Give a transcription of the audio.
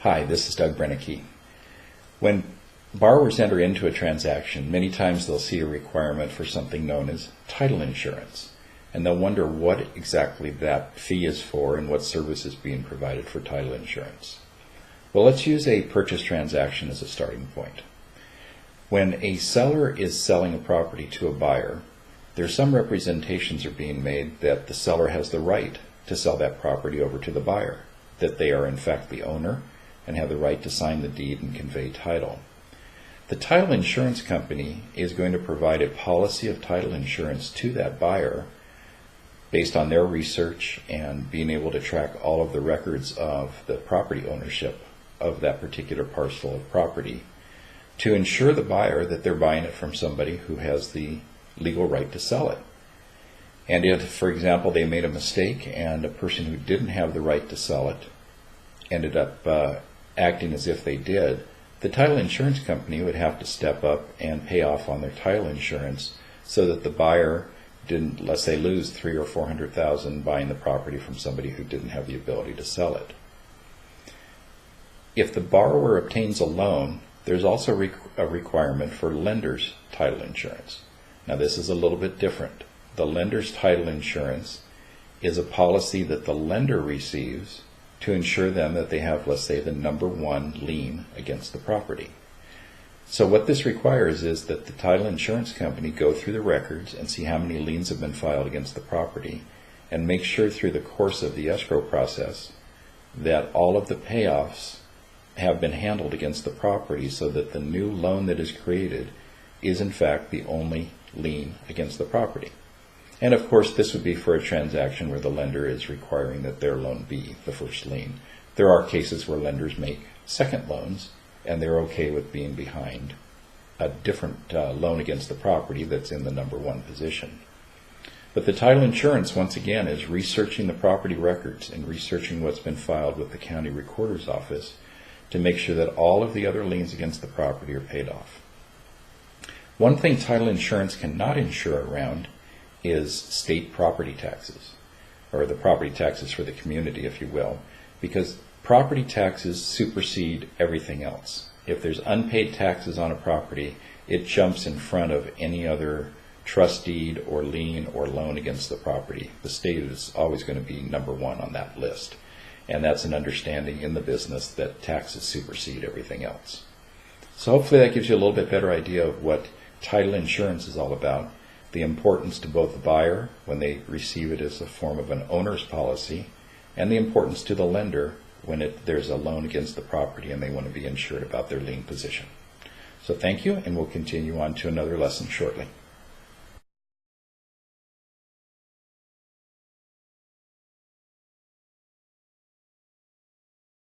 Hi, this is Doug Brennicky. When borrowers enter into a transaction, many times they'll see a requirement for something known as title insurance, and they'll wonder what exactly that fee is for and what service is being provided for title insurance. Well, let's use a purchase transaction as a starting point. When a seller is selling a property to a buyer, there's some representations are being made that the seller has the right to sell that property over to the buyer, that they are in fact the owner and have the right to sign the deed and convey title. The title insurance company is going to provide a policy of title insurance to that buyer based on their research and being able to track all of the records of the property ownership of that particular parcel of property to ensure the buyer that they're buying it from somebody who has the legal right to sell it. And if, for example, they made a mistake and a person who didn't have the right to sell it ended up acting as if they did, the title insurance company would have to step up and pay off on their title insurance so that the buyer didn't, let's say, lose $300,000 or $400,000 buying the property from somebody who didn't have the ability to sell it. If the borrower obtains a loan, there's also a requirement for lender's title insurance. Now, this is a little bit different. The lender's title insurance is a policy that the lender receives to ensure them that they have, let's say, the #1 lien against the property. So what this requires is that the title insurance company go through the records and see how many liens have been filed against the property and make sure through the course of the escrow process that all of the payoffs have been handled against the property so that the new loan that is created is in fact the only lien against the property. And of course, this would be for a transaction where the lender is requiring that their loan be the first lien. There are cases where lenders make second loans, and they're okay with being behind a different loan against the property that's in the #1 position. But the title insurance, once again, is researching the property records and researching what's been filed with the county recorder's office to make sure that all of the other liens against the property are paid off. One thing title insurance cannot insure around is state property taxes, or the property taxes for the community, if you will, because property taxes supersede everything else. If there's unpaid taxes on a property, it jumps in front of any other trust deed or lien or loan against the property. The state is always going to be #1 on that list, and that's an understanding in the business that taxes supersede everything else. So hopefully that gives you a little bit better idea of what title insurance is all about, the importance to both the buyer when they receive it as a form of an owner's policy, and the importance to the lender when there's a loan against the property and they want to be insured about their lien position. So thank you, and we'll continue on to another lesson shortly.